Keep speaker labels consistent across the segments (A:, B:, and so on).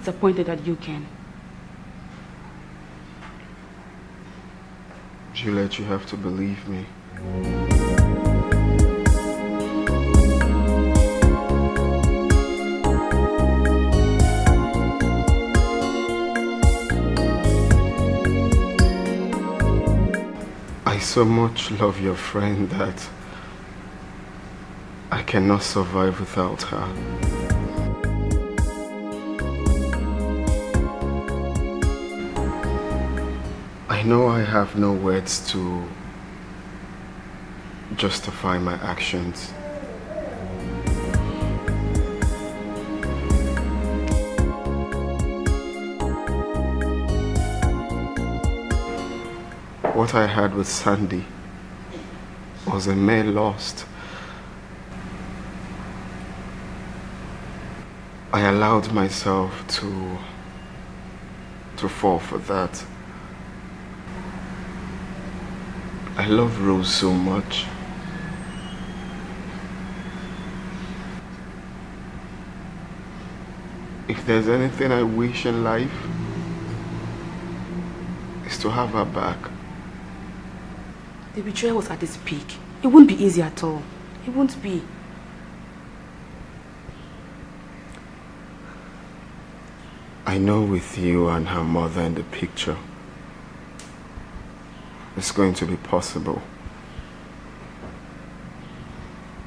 A: disappointed at you, Ken.
B: Juliet, you have to believe me. I so much love your friend that I cannot survive without her. I know I have no words to justify my actions. What I had with Sandy was a mere loss. I allowed myself to fall for that. I love Rose so much. If there's anything I wish in life, it's to have her back.
A: The betrayal was at its peak. It won't be easy at all. It won't be.
B: I know with you and her mother in the picture, it's going to be possible.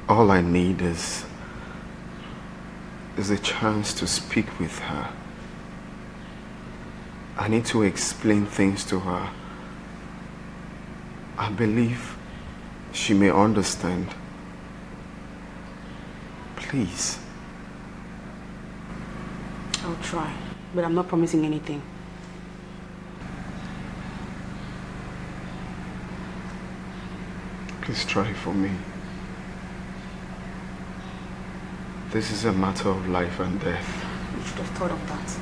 B: All I need is a chance to speak with her. I need to explain things to her. I believe she may understand. Please.
A: I'll try, but I'm not promising anything.
B: Please try for me. This is a matter of life and death.
A: You should have thought of that.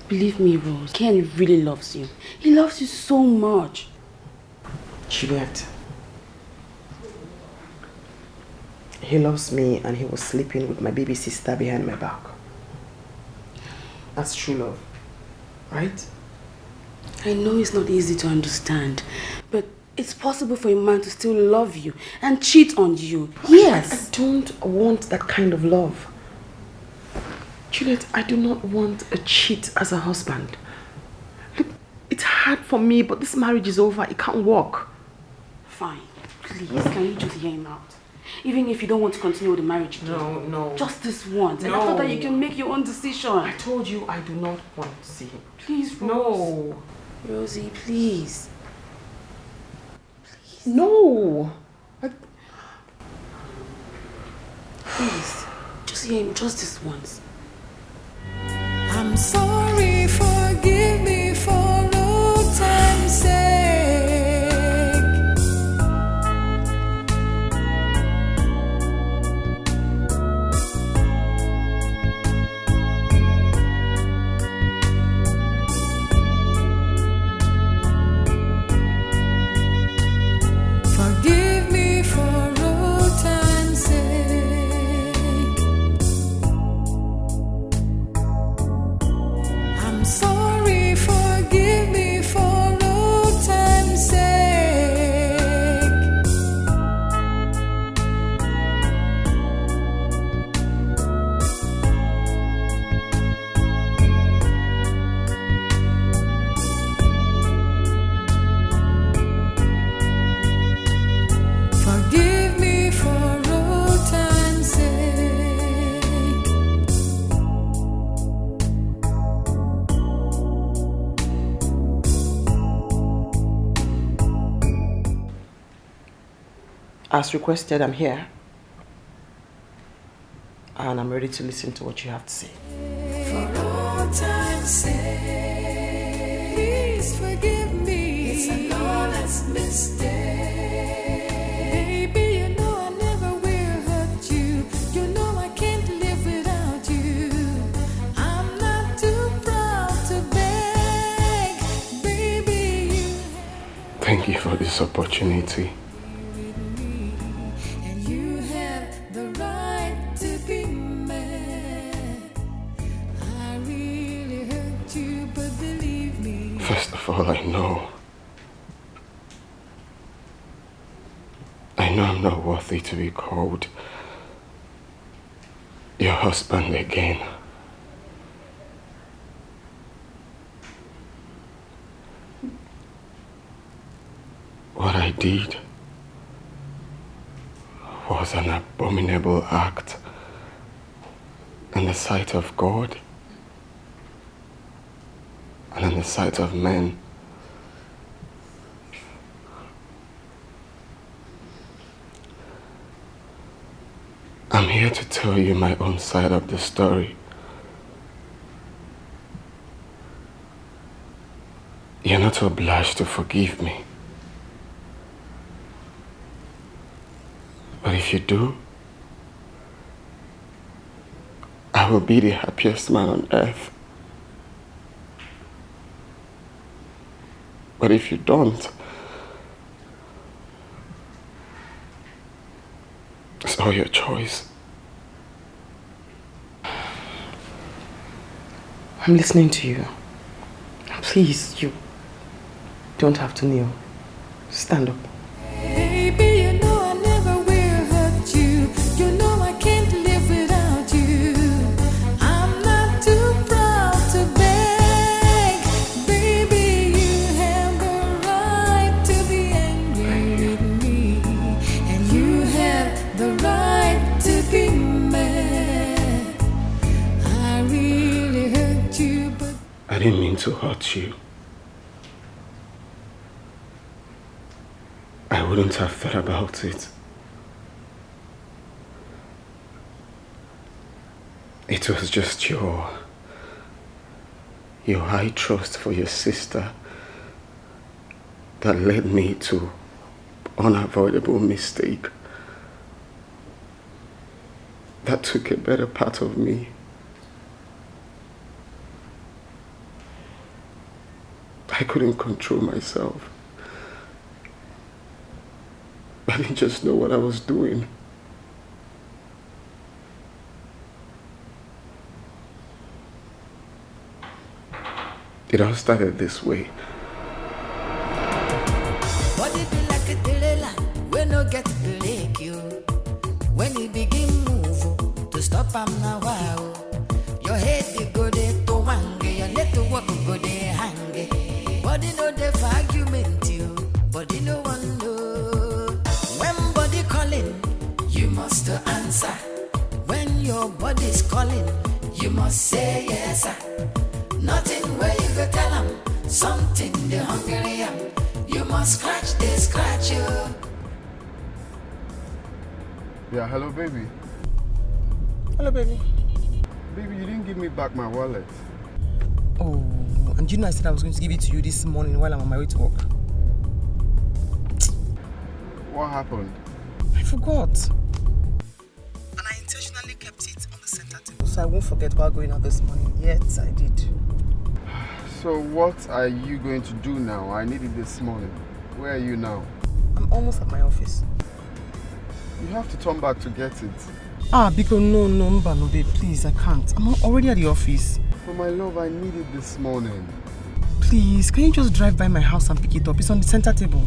A: Believe me, Rose, Ken really loves you. He loves you so much.
C: Juliet. He loves me and he was sleeping with my baby sister behind my back. That's true love, right?
A: I know it's not easy to understand, but it's possible for a man to still love you and cheat on you. Yes.
C: I don't want that kind of love. Juliet, I do not want a cheat as a husband. Look, it's hard for me, but this marriage is over. It can't work.
A: Fine. Please, can you just hear him out? Even if you don't want to continue with the marriage again.
C: No.
A: Just this once.
C: No.
A: And after that, you can make your own decision.
C: I told you I do not want to see him.
A: Please, Rose.
C: No.
A: Rosie, please. Please.
C: No.
A: Please. Just hear him just this once.
D: I'm sorry, forgive me for old time's sake. Forgive me for old time's sake. I'm sorry, forgive me for old time's sake. Forgive me for old time's sake.
C: As requested, I'm here. And I'm ready to listen to what you have to say.
D: For all time's sake, please forgive me. It's an honest mistake. Baby, you know I never will hurt you. You know I can't live without you. I'm not too proud to beg. Baby, you
B: Thank you for this opportunity.
D: And you have the right to be mad. I really hurt you, but believe me.
B: First of all, I know I'm not worthy to be called your husband again. What I did was an abominable act in the sight of God and in the sight of men. I'm here to tell you my own side of the story. You're not obliged to forgive me. But if you do, I will be the happiest man on earth. But if you don't, it's all your choice.
C: I'm listening to you. Please, you don't have to kneel. Stand up.
D: Baby, you know I never will hurt you. You know I can't live without you. I'm not too proud to beg. Baby, you have the right to be angry with me. And you have the right to be mad. I really hurt you, but
B: I didn't mean to hurt you. I wouldn't have thought about it. It was just your high trust for your sister that led me to unavoidable mistake that took a better part of me. I couldn't control myself. I didn't just know what I was doing. It all started this way.
D: body be like a trailer, we no get break you. When you begin move, to stop am now wow. Your head you go there to wange, your leg to walk go there hang. Body no dey for argument you, body no one know. When body calling, you must answer. When your body's calling, you must say yes sir. Nothing where you go tell them, something they hungry am. You must scratch, they scratch you.
B: Yeah, hello baby.
C: Hello, baby.
B: Baby, you didn't give me back my wallet.
C: Oh, and you know I said I was going to give it to you this morning while I'm on my way to work.
B: What happened?
C: I forgot. And I intentionally kept it on the center table so I won't forget while going out this morning. Yes, I did.
B: So what are you going to do now? I need it this morning. Where are you now?
C: I'm almost at my office.
B: You have to turn back to get it.
C: Because no, babe, please, I can't. I'm already at the office.
B: But my love, I need it this morning.
C: Please, can you just drive by my house and pick it up? It's on the center table.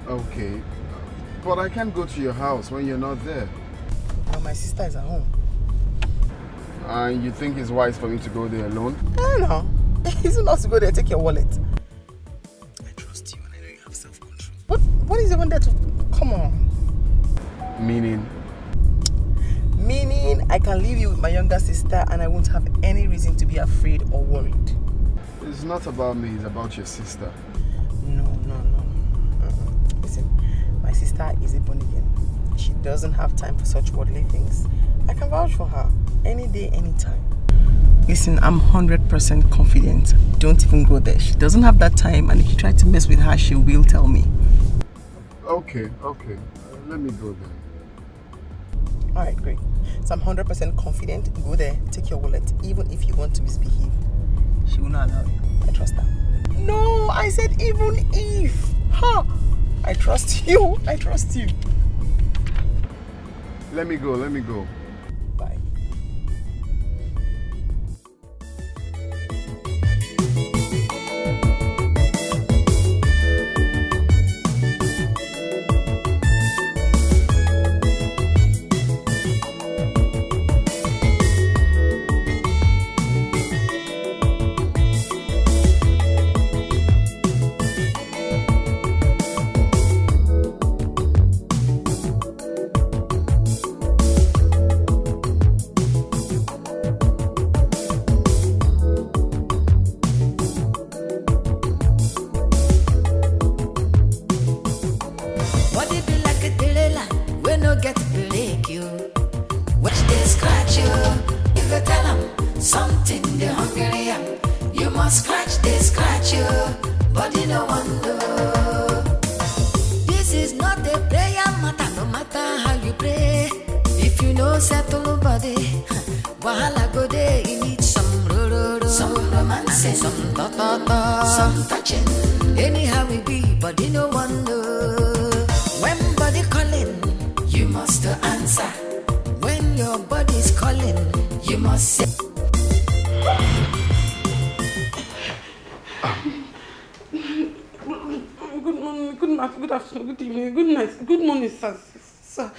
B: Okay. But I can't go to your house when you're not there.
C: But my sister is at home.
B: And you think it's wise for me to go there alone?
C: I don't know. It's not to go there. Take your wallet. I trust you and I know you have self-control. What is even there to... Come on.
B: Meaning?
C: Meaning I can leave you with my younger sister and I won't have any reason to be afraid or worried.
B: It's not about me, it's about your sister.
C: No. Listen, my sister is a born again. She doesn't have time for such worldly things. I can vouch for her any day, anytime. Listen, I'm 100% confident. Don't even go there. She doesn't have that time, and if you try to mess with her, she will tell me.
B: Okay. Let me go then.
C: Alright, great. So I'm 100% confident. Go there, take your wallet. Even if you want to misbehave, she will not allow you. I trust her. No, I said even if. Huh? I trust you. I trust you.
B: Let me go, let me go.
C: Bye.
D: What it be like a delela when no get break you? Watch they scratch you. You go tell them something they hungry am. You must scratch they scratch you. Body no one know. This is not a prayer matter, no matter how you pray. If you know settle nobody, wahala go there. You need some some romance, some some touching. Anyhow we be, body no one know. When body calling, you must answer. When your body's calling, you must say.
A: Good morning, good afternoon, good evening, good night, good morning, sir. Sir,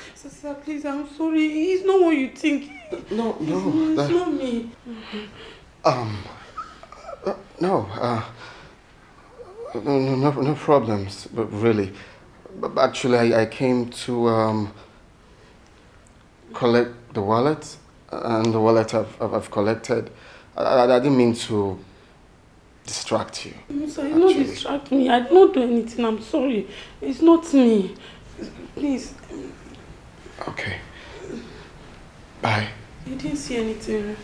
A: please, I'm sorry. It's not what you think.
B: No,
A: It's not me.
B: No problems, but really. But actually, I came to collect the wallet, and the wallet I've collected. I didn't mean to distract you.
A: No, sir, you don't distract me. I don't do anything. I'm sorry. It's not me. Please.
B: Okay. Bye.
A: You didn't see anything.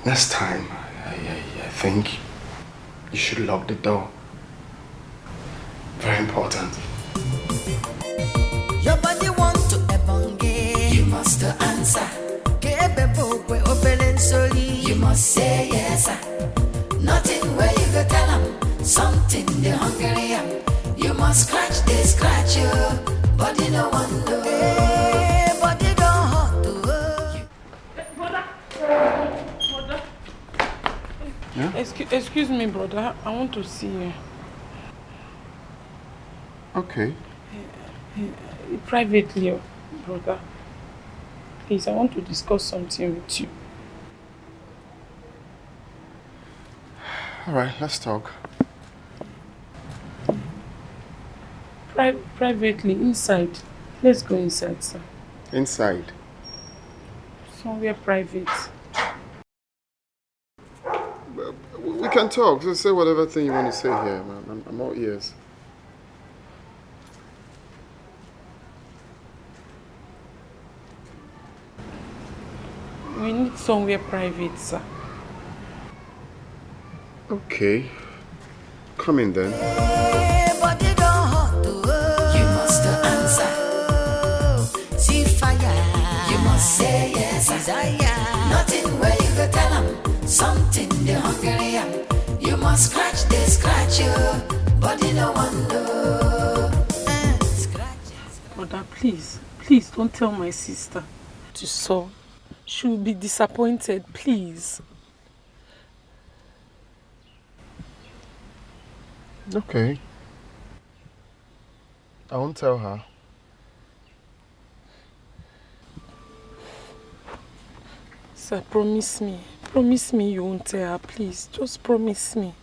B: Next time, I think you should lock the door. Very important.
D: Your body want to ebonge, you must answer. You must say yes, sir. Nothing where you go tell them something they hungry am. You must scratch, they scratch you. Body no one know. Hey, body don't hurt to
A: Brother.
B: Yeah?
A: Excuse me, brother. I want to see you.
B: Okay.
A: Privately, brother. Please, I want to discuss something with you.
B: All right, let's talk.
A: Privately, inside. Let's go inside, sir.
B: Inside.
A: Somewhere private.
B: We can talk. Just say whatever thing you want to say here, man. I'm all ears.
A: We need somewhere private, sir.
B: Okay. Come in then.
D: hey, body don't hurt to you must answer. See fire, you must say yes. Desire, nothing where you go tell them something they hungry am. You must scratch, they scratch you. Body no one know. Scratch.
A: Brother, please don't tell my sister to sew. She'll be disappointed, please.
B: Okay. I won't tell her.
A: Sir, promise me. Promise me you won't tell her, please. Just promise me.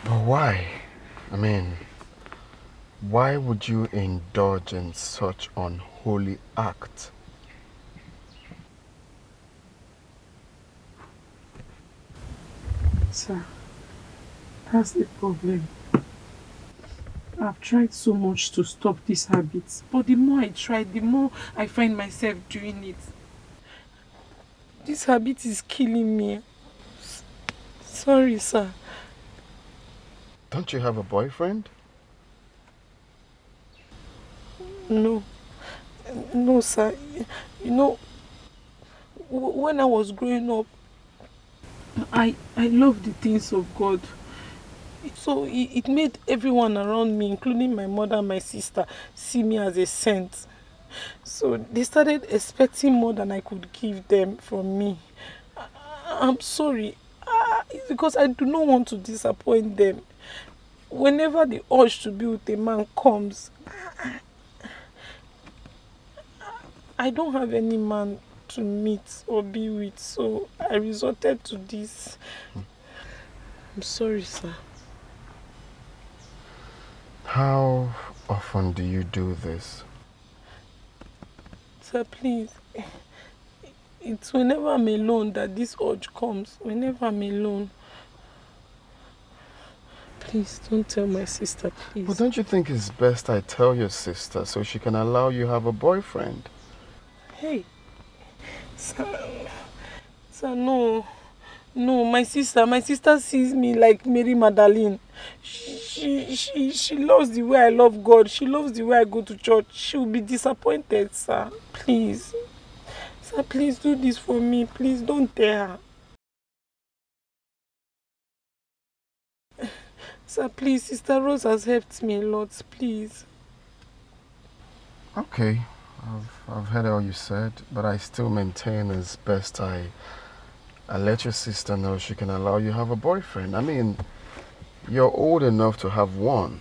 B: But why? I mean, why would you indulge in such unholy act?
A: Sir, that's the problem. I've tried so much to stop these habits, but the more I try, the more I find myself doing it. This habit is killing me. Sorry, sir.
B: Don't you have a boyfriend?
A: No, sir. You know, when I was growing up, I love the things of God. So it made everyone around me, including my mother and my sister, see me as a saint. So they started expecting more than I could give them from me. I'm sorry. It's because I do not want to disappoint them. Whenever the urge to be with a man comes, I don't have any man to meet or be with, so I resorted to this. I'm sorry, sir.
B: How often do you do this?
A: Sir, please. It's whenever I'm alone that this urge comes. Whenever I'm alone. Please, don't tell my sister, please.
B: But don't you think it's best I tell your sister so she can allow you have a boyfriend?
A: Hey. Sir, no. No, my sister sees me like Mary Magdalene. She loves the way I love God. She loves the way I go to church. She will be disappointed, sir. Please. Sir, please do this for me. Please don't tell her. Sir, please, Sister Rose has helped me a lot. Please.
B: Okay, I've heard all you said, but I still maintain it's best I let your sister know she can allow you have a boyfriend. I mean, you're old enough to have one.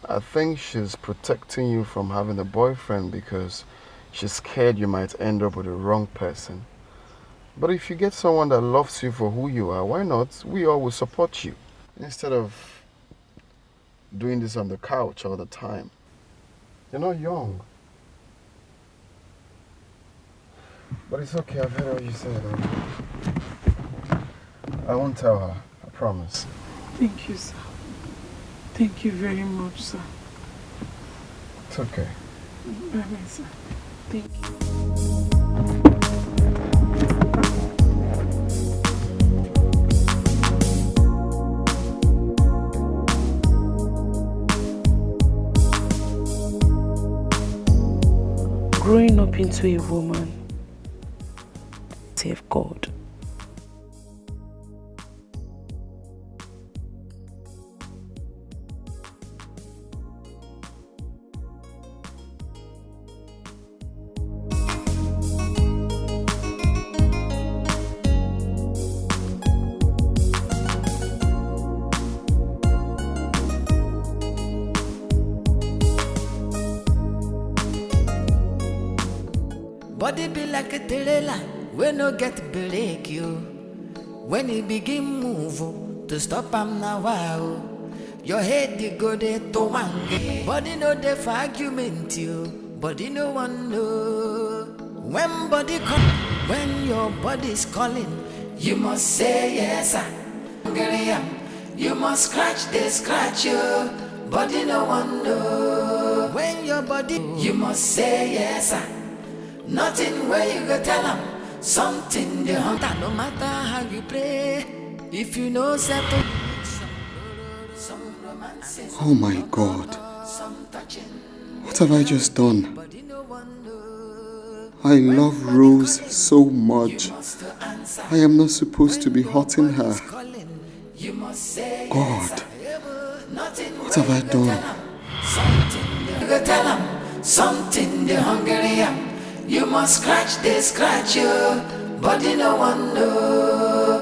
B: I think she's protecting you from having a boyfriend because she's scared you might end up with the wrong person. But if you get someone that loves you for who you are, why not? We all will support you. Instead of doing this on the couch all the time. You're not young. But it's okay, I've heard all you said. I won't tell her, I promise.
A: Thank you, sir. Thank you very much, sir.
B: It's okay.
A: Bye-bye, sir. Thank you. Growing up into a woman, save God.
D: Body be like a trailer, we no get break you. When it begin move, to stop am now wow. Your head they go there to wange. Body no dey for argument you. Body no one know. When body come, when your body's calling, you must say yes sir. You must scratch you. Body no one know. When your body, you must say yes sir. Nothing where you go tell them. Something the hunter. No matter how you pray, if you know settle.
E: Oh my God. What have I just done? I love Rose so much. I am not supposed to be hurting her. God, what have I done?
D: Something the hungry. You must scratch you. Body no one know.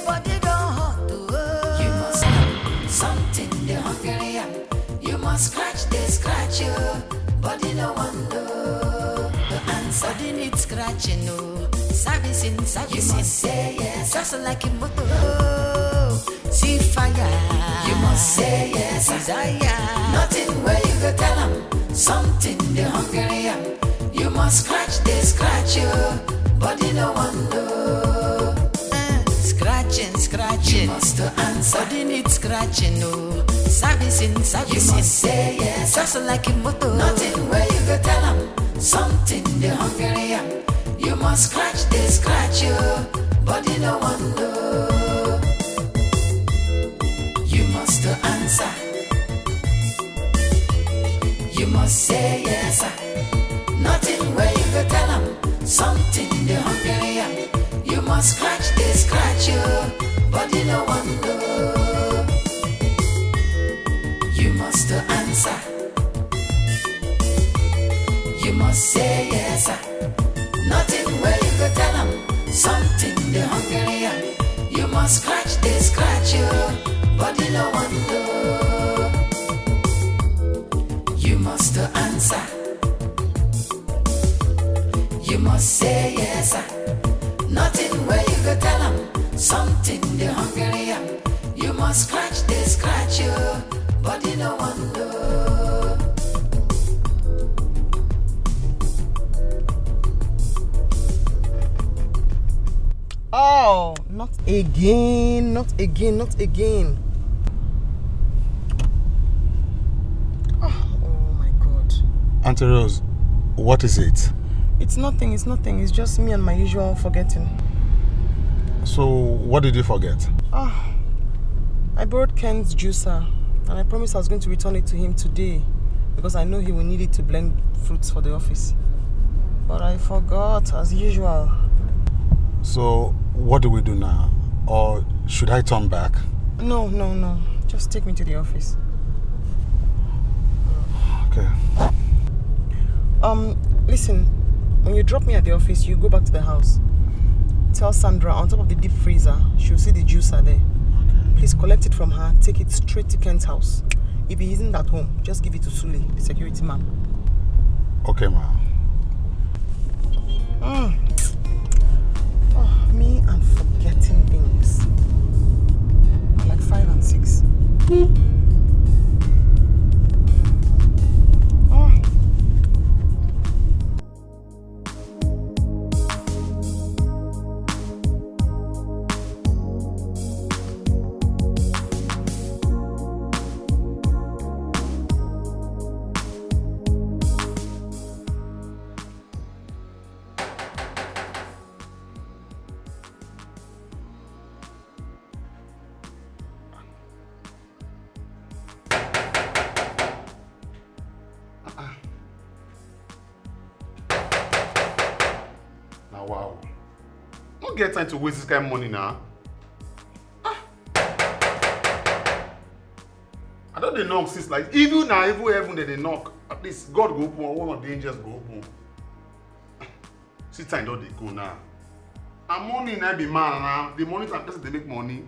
D: Body don't hurt to you must something the hungry. You must scratch you. Body no one know. The answer body needs scratching no. Servicing. You must say yes. Just like a motor. See fire. You must say yes. Desire. Nothing where you go tell them. Something the hungry. You must scratch you. Body no one know. Scratching. You must answer. Body needs scratching no. Servicing. You must say yes. Just like a motor. Nothing where you go tell them. Something the hungry. You must scratch you. Body no one know. You must answer. You must say yes sir. Nothing where you go tell them. Something the hungry. You must scratch no one know. You must answer. You must say yes, sir. Nothing where you go tell them. Something they hungry and you must scratch, they scratch you. Body no one know. You must answer. You must say yes, sir. Nothing where you go tell them. Something they hungry and you must scratch, they scratch you. Body no one know.
C: Oh, not again, not again, not again. Oh my God.
F: Auntie Rose, what is it?
C: It's nothing, it's nothing. It's just me and my usual forgetting.
F: So, what did you forget?
C: I borrowed Ken's juicer and I promised I was going to return it to him today because I know he will need it to blend fruits for the office. But I forgot, as usual.
F: So, what do we do now? Or should I turn back?
C: No. Just take me to the office.
F: Okay.
C: Listen, when you drop me at the office, you go back to the house. Tell Sandra on top of the deep freezer, she'll see the juicer there. Please collect it from her, take it straight to Ken's house. If he isn't at home, just give it to Sule, the security man.
F: Okay, ma'am.
C: Me and forgetting things. Like 5 and 6.
F: Wow. Don't get time to waste this kind of money now. I don't they knock since like even now, even heaven they knock. At least God go open or one of the angels go open. See time don't they go now. And money now be man now. The money time person they make money.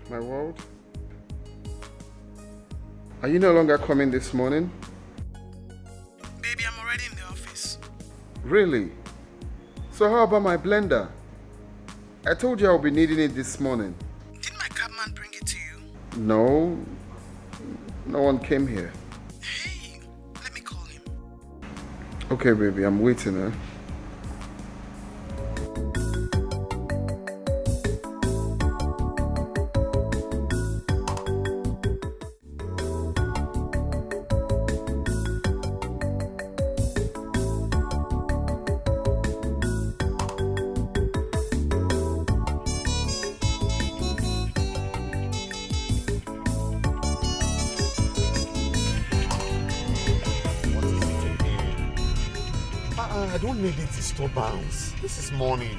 B: My world? Are you no longer coming this morning?
C: Baby, I'm already in the office.
B: Really? So how about my blender? I told you I'll be needing it this morning.
C: Didn't my cabman bring it to you?
B: No. No one came here.
C: Hey, let me call him.
B: Okay, baby, I'm waiting, eh?
F: I don't need a disturbance. This is morning.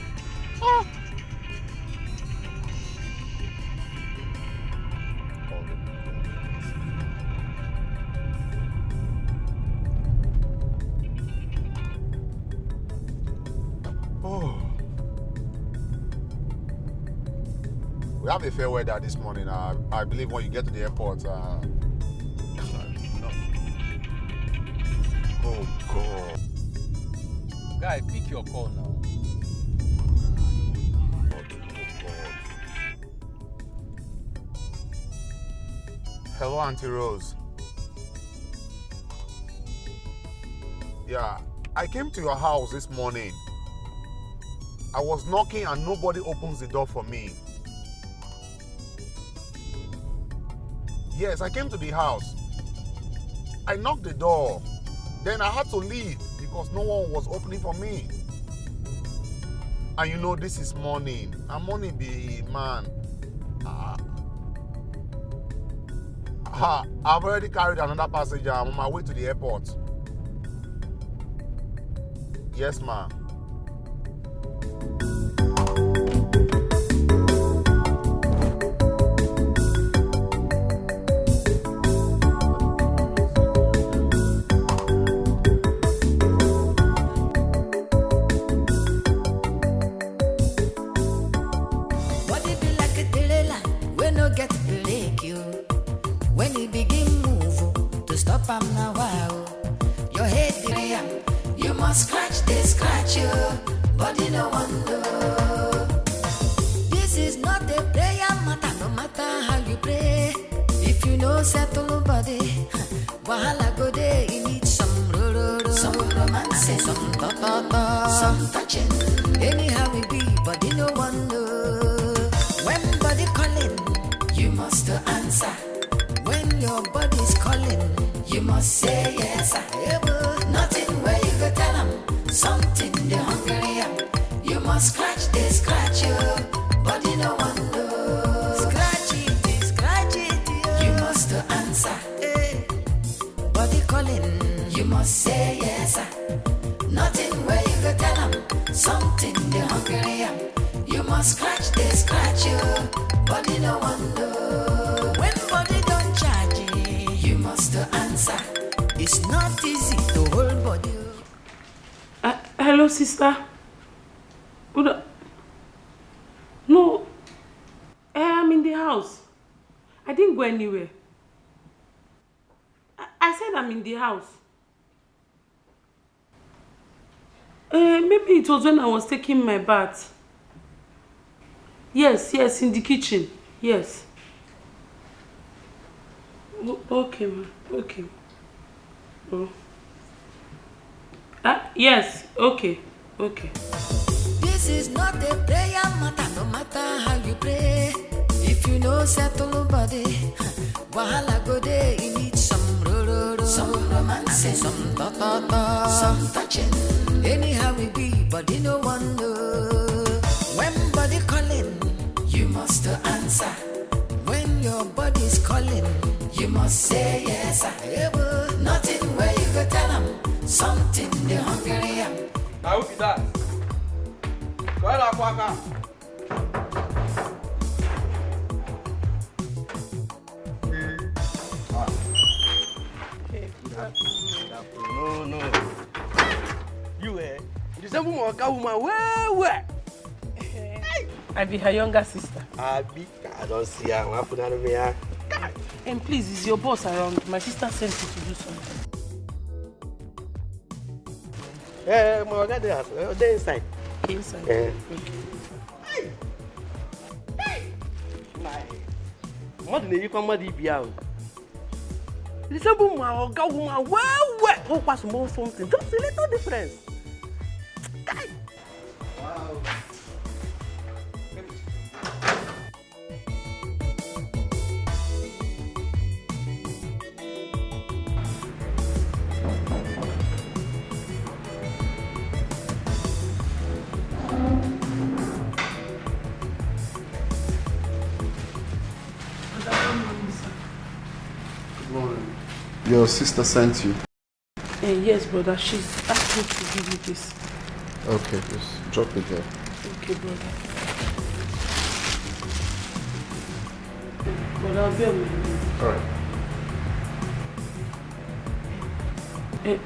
F: We have a fair weather this morning. I believe when you get to the airport. No. Oh God.
G: Guy, pick your call now.
F: Hello, Auntie Rose. Yeah, I came to your house this morning. I was knocking and nobody opens the door for me. Yes, I came to the house. I knocked the door. Then I had to leave because no one was opening for me. And you know, this is morning. And morning be, man. I've already carried another passenger. I'm on my way to the airport. Yes, ma'am.
D: Scratch this, scratch you, body no wonder. This is not a prayer matter, no matter how you pray. If you know settle body, wahala go there, you need some some romance, some ta-ta-ta, some touching. Anyhow it be, body no wonder. When body calling, you must answer. When your body's calling, you must say yes. Nothing where you go tell them something they hungry. You must scratch this, scratch you, body no one know. Scratch it, yeah. You must answer. Hey. Body calling, you must say yes. Nothing where you go tell them something they hungry. You must scratch this, scratch you, body no one know. When body don't charge you must answer. It's not easy to hold body.
A: Hello, sister. No, I'm in the house. I didn't go anywhere. I said I'm in the house. Maybe it was when I was taking my bath. Yes, in the kitchen. Yes. Okay, ma. Okay. Oh. Yes, okay.
D: This is not a prayer matter, no matter how you pray. If you know settle body, wahala go there, you need some some romance, some ta-ta-ta, some touching. Anyhow it be, body no wonder. When body calling, you must answer. When your body's calling, you must say yes. Nothing where you go tell them something they hungry.
G: Now who be that? Where are Kwaka?
H: No. You you say woman where?
A: I be her younger sister.
H: I don't see her. What put on me?
A: And please, is your boss around? My sister sent you to do something.
H: My God, they're inside.
A: Inside?
H: Okay. What do you come with the BL? This is a woman or go woman where? Who pass more something? Just a little difference. Wow.
E: Your sister sent you.
A: Yes, brother. She's asked me to give you this.
E: Okay, just drop it there.
A: Okay, brother. But I'll be on my way.
E: Alright.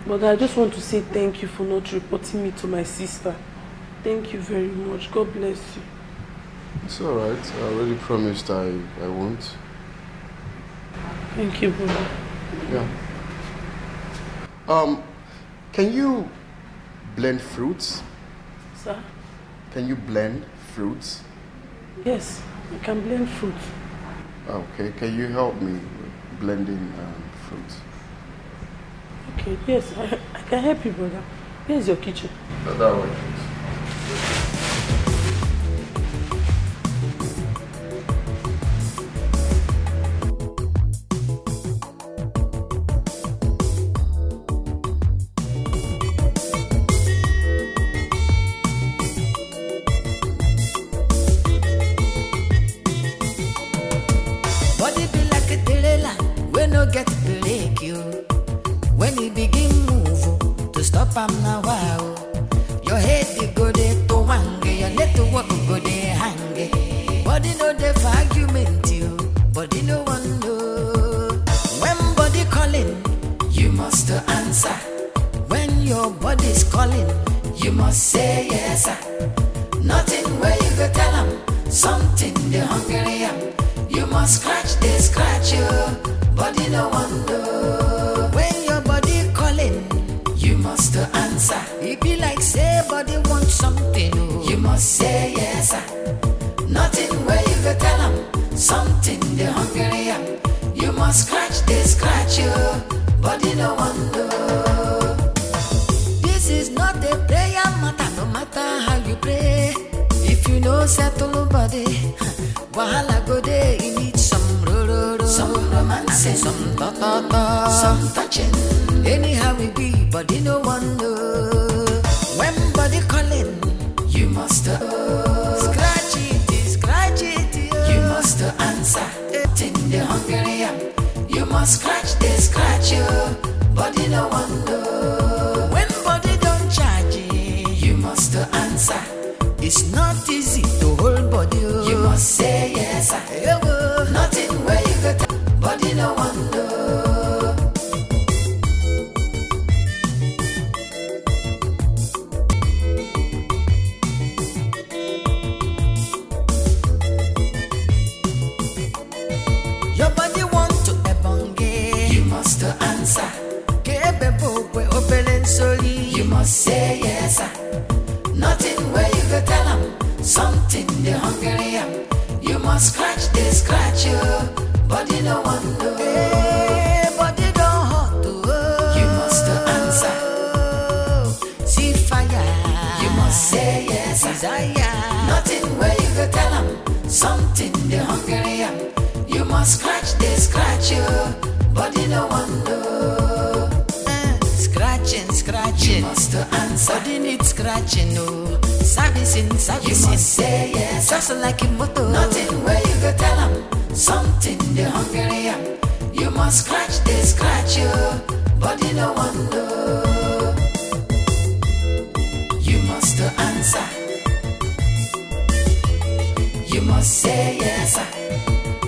A: Brother, I just want to say thank you for not reporting me to my sister. Thank you very much. God bless you.
E: It's alright. I already promised I won't.
A: Thank you, brother.
E: Yeah. Can you blend fruits?
A: Sir?
E: Can you blend fruits?
A: Yes, I can blend fruit.
E: Okay, can you help me with blending fruits?
A: Okay, yes, I can help you, brother. Here's your kitchen.
E: That way, please.
D: must say yes, sir. Nothing where you go tell them. Something the hungry am. You must scratch, they scratch you. Body no wonder. When your body calling, you must answer. It be like say body want something. Oh. You must say yes, sir. Nothing where you go tell them. Something the hungry am. You must scratch, they scratch you. Body no wonder. This is not a prayer matter, no matter how you pray. If you know settle body, wahala go there. You need some some romance, and some ta, some touching. Anyhow we be, body no wonder. When body calling, you must scratch it, you must answer. In the hungry am, you must scratch, they scratch you. Body no wonder. When body don't charge it, you must answer. It's not easy to hold body. You must say yes, sir. Nothing where you got body no wonder. Your body want to ebonge, you must answer. You must say yes, sir. Nothing where you go tell them. Something the hungry am. You must scratch, they scratch you. Body no wonder. Hey, body don't hot to. You must answer. See fire. You must say yes, sir. Desire. Nothing where you go tell them. Something the hungry am. You must scratch, they scratch you. Body no wonder. Scratching, you must answer. Body needs scratching, no. Servicing, you must say yes, just like a motor. Nothing where you go tell them. Something the hungry am. You must scratch, they scratch you. Body no wonder. You must answer. You must say yes, sir.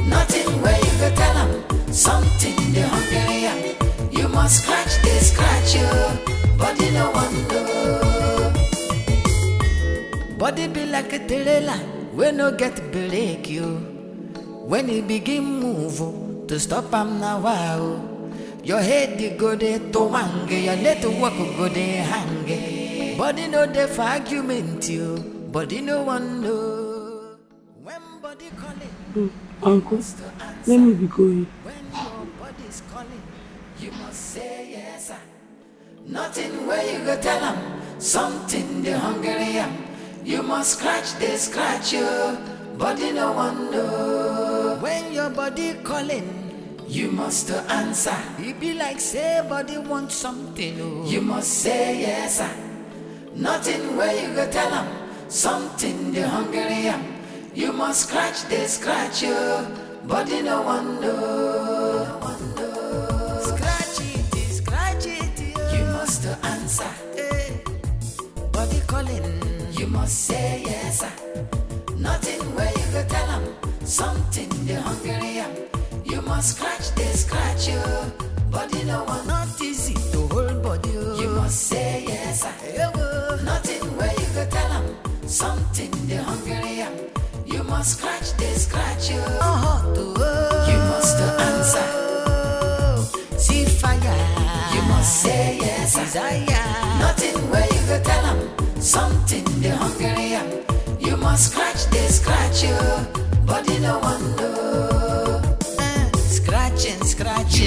D: Nothing where you go tell them. Something the hungry am. You must scratch, they scratch you. Body no wonder. Body be like a trailer, we no get break you. When it begin move, to stop am now wow. Your head you go there to wange, your let walk go there hang. Body no dey for argument you, body no wonder. When body calling,
A: Uncle, let me be going.
D: when your body's calling, you must say yes, sir. Nothing where you go tell them. Something the hungry am. You must scratch, they scratch you. Body no wonder. When your body calling, you must answer. It be like say body want something. Oh. You must say yes, sir. Nothing where you go tell them. Something the hungry am. You must scratch, they scratch you. Body no wonder. Scratch it, you must answer. Body calling, you must say yes, sir. Nothing where you go tell them. Something the hungry am. You must scratch, they scratch you. Body no one. Not easy to hold body. You must say yes, sir. Nothing where you go tell them. Something the hungry am. You must scratch, they scratch you. You must answer. See fire. You must say yes, sir. Desire. Nothing where you go tell them. Something the hungry am. You must scratch, they scratch you. Body no wonder. Scratching,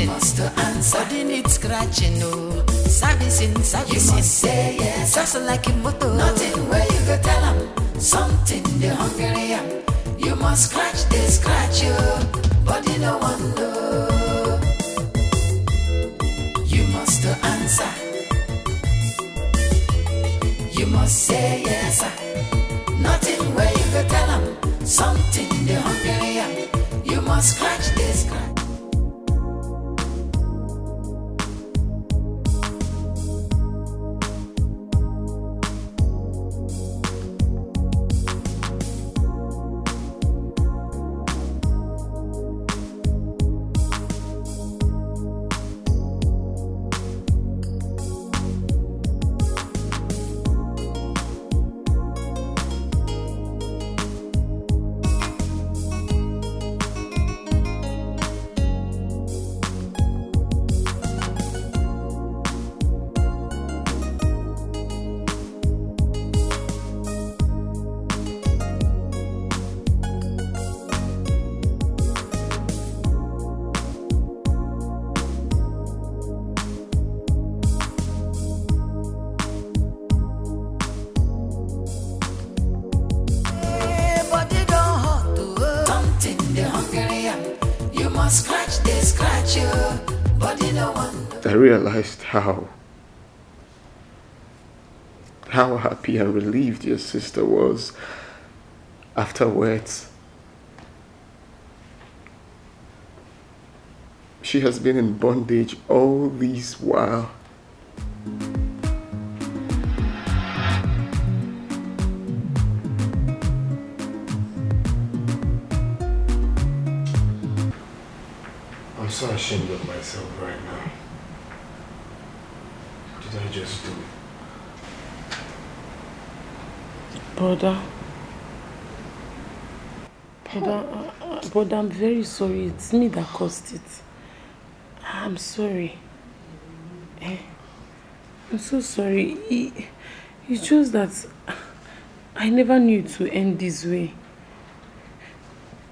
D: you must answer. Body needs scratching, no. Servicing, you must say yes, just like a motor. Nothing where you go tell them. Something the hungry am. You must scratch, they scratch you. Body no wonder. You must answer. You must say yes, sir. Nothing where you go tell them. Something the hungry am. You must scratch, they scratch. must scratch you, body no one.
B: I realized how happy and relieved your sister was afterwards. She has been in bondage all this while. I'm so ashamed of myself right now. What did I just do?
A: Brother, I'm very sorry. It's me that caused it. I'm sorry. I'm so sorry. It's just that I never knew it to end this way.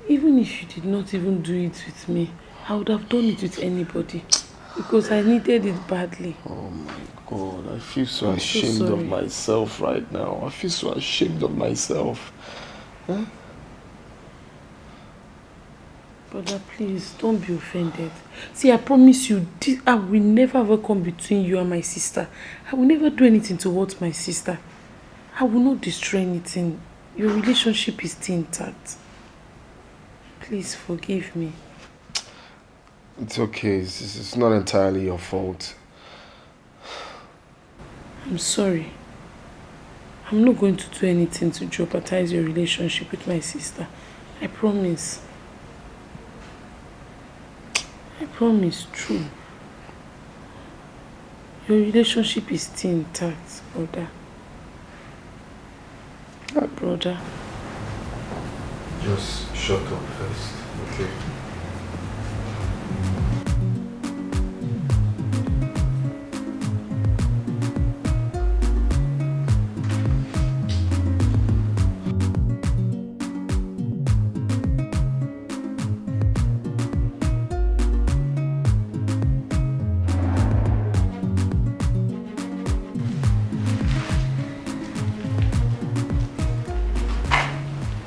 A: Even if you did not even do it with me, I would have done it with anybody because I needed it badly.
B: Oh my God, I feel so ashamed of myself right now. I feel so ashamed of myself. Huh?
A: Brother, please, don't be offended. See, I promise you, I will never ever come between you and my sister. I will never do anything to hurt my sister. I will not destroy anything. Your relationship is still intact. Please forgive me.
B: It's okay. It's not entirely your fault.
A: I'm sorry. I'm not going to do anything to jeopardize your relationship with my sister. I promise. I promise, true. Your relationship is still intact, brother. Brother.
B: Just shut up first, okay?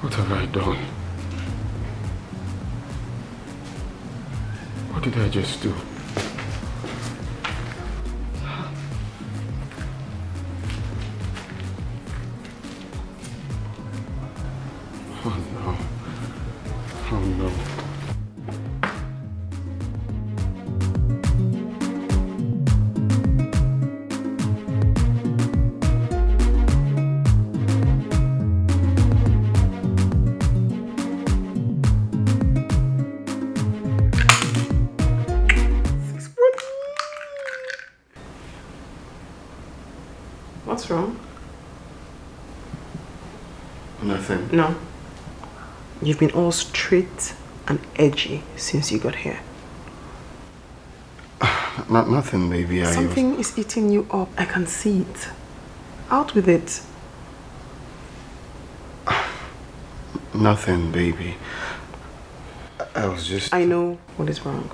B: What have I done? What did I just do? Oh no. Oh no.
C: What's wrong?
B: Nothing.
C: No. You've been all straight and edgy since you got here.
B: Nothing, baby.
C: Something is eating you up. I can see it. Out with it.
B: Nothing, baby. I was just...
C: I know what is wrong.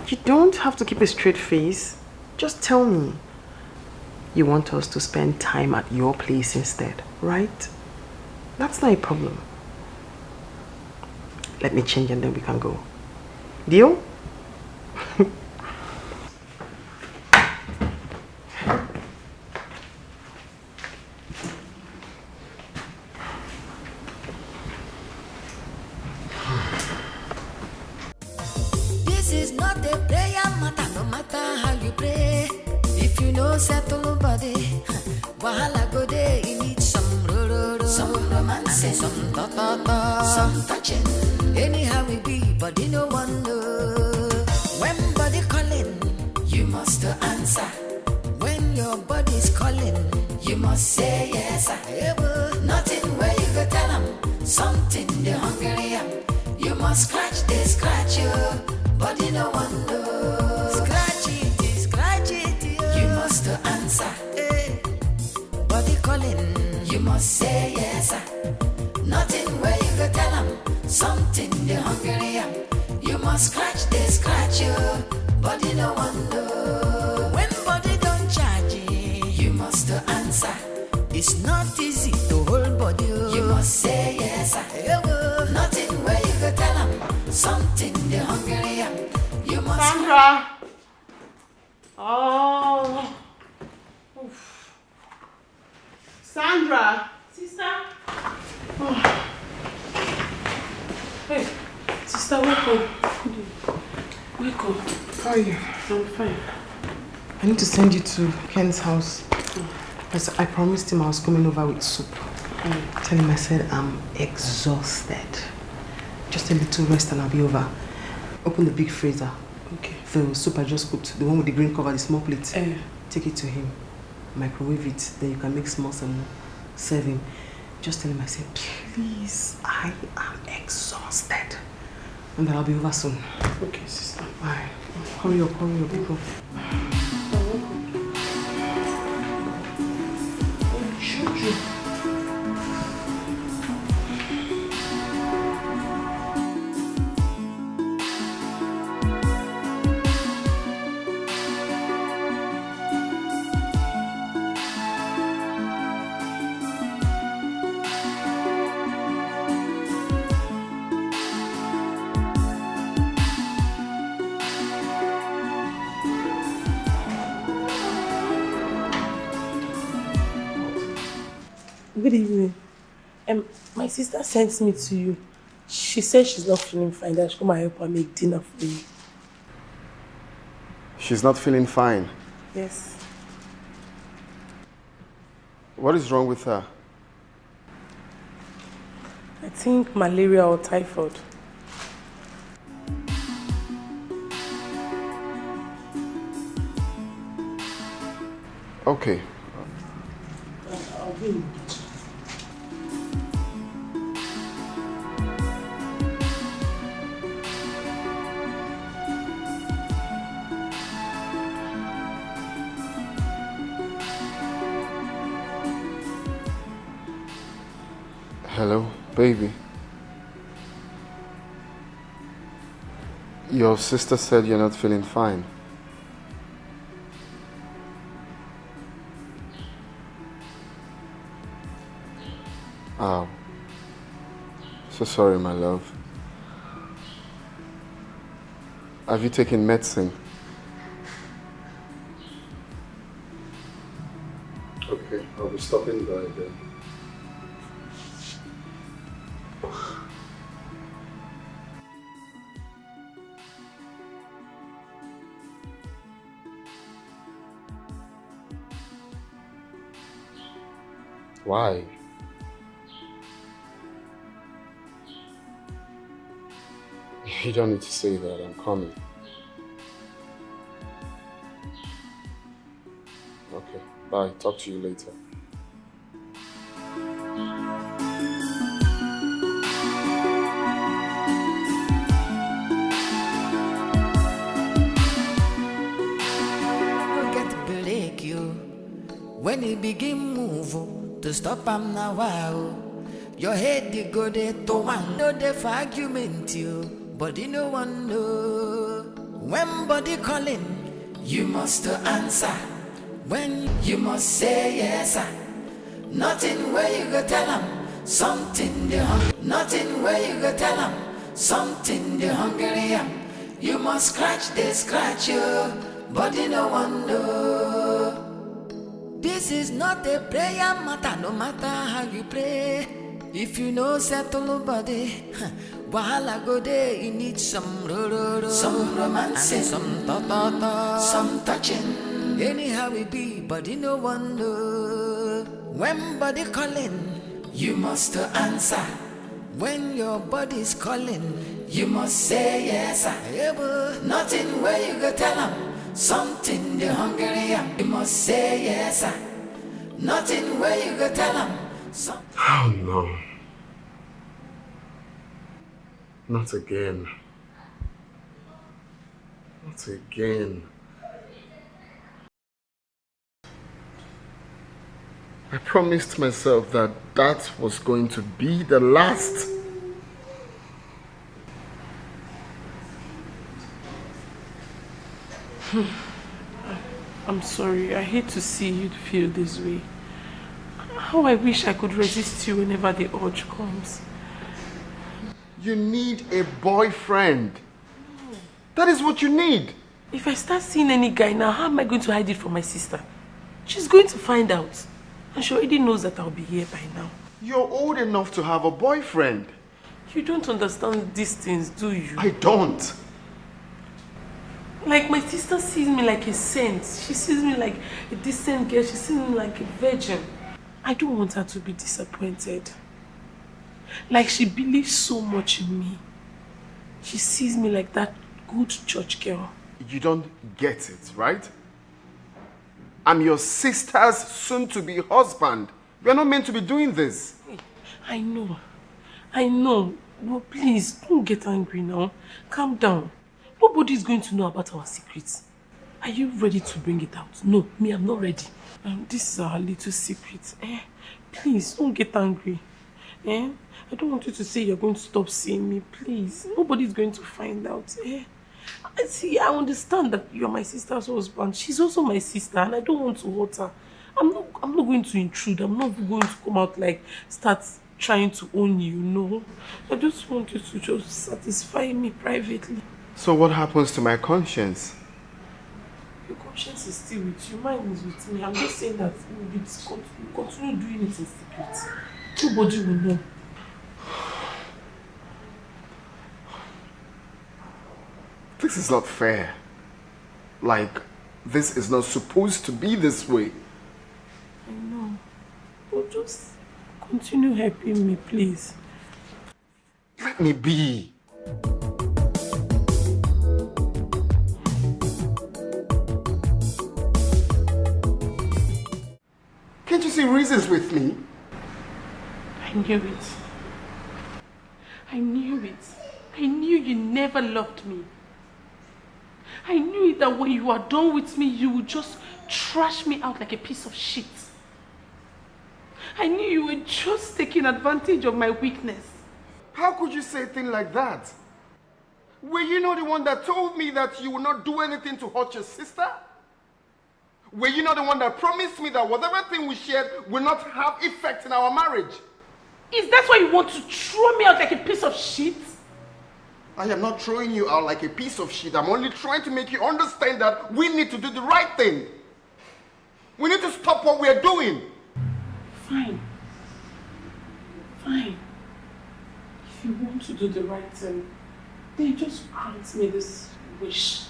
C: You don't have to keep a straight face. Just tell me. You want us to spend time at your place instead, right? That's not a problem. Let me change and then we can go. Deal?
D: This is not a prayer matter, no matter how you pray. If you know settle body, wahala go there. You need some some romance, some ta-ta-ta, some touching. Anyhow we be, body no one know. When body calling, you must answer. When your body's calling, you must say yes. Nothing where you go tell them, something they hungry am. You must scratch you, body no one know. Scratch it, you must answer. Body calling, you must say yes. Nothing where you go tell them, something they hungry am. You must scratch you, body no one know. When body don't charge you must answer. It's not easy to hold body. You must say yes. Nothing where you go tell them, something the hungry am. You must.
A: Sandra! Oh. Oof. Sandra! Sister? Oh. Hey, sister, wake up. Wake up.
C: How are you?
A: I'm fine.
C: I need to send you to Ken's house. Because I promised him I was coming over with soup. Tell him I said I'm exhausted. Just a little rest and I'll be over. Open the big freezer.
A: Okay.
C: The soup I just cooked, the one with the green cover, the small plate.
A: Take
C: it to him. Microwave it. Then you can make small and serve him. Just tell him I said, please, I am exhausted. And then I'll be over soon.
A: Okay, sister.
C: Bye. Hurry up, people.
A: Good evening. My sister sent me to you. She said she's not feeling fine. That I should come and help her make dinner for you.
B: She's not feeling fine.
A: Yes.
B: What is wrong with her?
A: I think malaria or typhoid.
B: Okay.
A: I'll be in.
B: Hello, baby. Your sister said you're not feeling fine. Oh. So sorry, my love. Have you taken medicine? Okay, I'll be stopping by then. Why? You don't need to say that. I'm coming. Okay, bye. Talk to you later.
D: Break you when he begin move to stop am now. Wow, your head you go there to one. No dey for argument you, body no one know. When body calling, you must answer. When you must say yes, sir. Nothing where you go tell them something they nothing where you go tell them something they hungry am. You must scratch they scratch you, body no one know. This is not a prayer matter, no matter how you pray. If you know settle nobody, wahala go there. You need some some romance, and some ta some touching. Anyhow it be, body no one know. When body calling, you must answer. When your body's calling, you must say yes, sir. Nothing where you go tell them something the hungry am. You must say yes, sir. Nothing where you go tell them.
B: Oh no. Not again. Not again. I promised myself that that was going to be the last.
A: I'm sorry. I hate to see you feel this way. How I wish I could resist you whenever the urge comes.
B: You need a boyfriend. That is what you need.
A: If I start seeing any guy now, how am I going to hide it from my sister? She's going to find out. And she already knows that I'll be here by now.
B: You're old enough to have a boyfriend.
A: You don't understand these things, do you?
B: I don't.
A: Like, my sister sees me like a saint. She sees me like a decent girl. She sees me like a virgin. I don't want her to be disappointed. Like, she believes so much in me. She sees me like that good church girl.
B: You don't get it, right? I'm your sister's soon-to-be husband. You're not meant to be doing this.
A: I know. But please, don't get angry now. Calm down. Nobody's going to know about our secrets. Are you ready to bring it out? No, me, I'm not ready. This is our little secret. Please, don't get angry. I don't want you to say you're going to stop seeing me, please. Nobody's going to find out. See, I understand that you're my sister's husband. She's also my sister, and I don't want to hurt her. I'm not going to intrude. I'm not going to come out like start trying to own you, no. I just want you to just satisfy me privately.
B: So what happens to my conscience?
A: Your conscience is still with you. Mine is with me. I'm just saying that we'll continue doing it in secret. Nobody will know.
B: This is not fair. Like, this is not supposed to be this way.
A: I know. But just continue helping me, please.
B: Let me be. Can't you see reasons with me?
A: I knew it. I knew it. I knew you never loved me. I knew it that when you are done with me, you would just trash me out like a piece of shit. I knew you were just taking advantage of my weakness.
B: How could you say a thing like that? Were you not the one that told me that you would not do anything to hurt your sister? Were you not the one that promised me that whatever thing we shared will not have effect in our marriage?
A: Is that why you want to throw me out like a piece of shit?
B: I am not throwing you out like a piece of shit. I'm only trying to make you understand that we need to do the right thing. We need to stop what we are doing.
A: Fine. Fine. If you want to do the right thing, then just grant me this wish.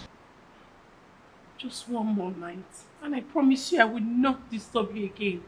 A: Just one more night. And I promise you I will not disturb you again.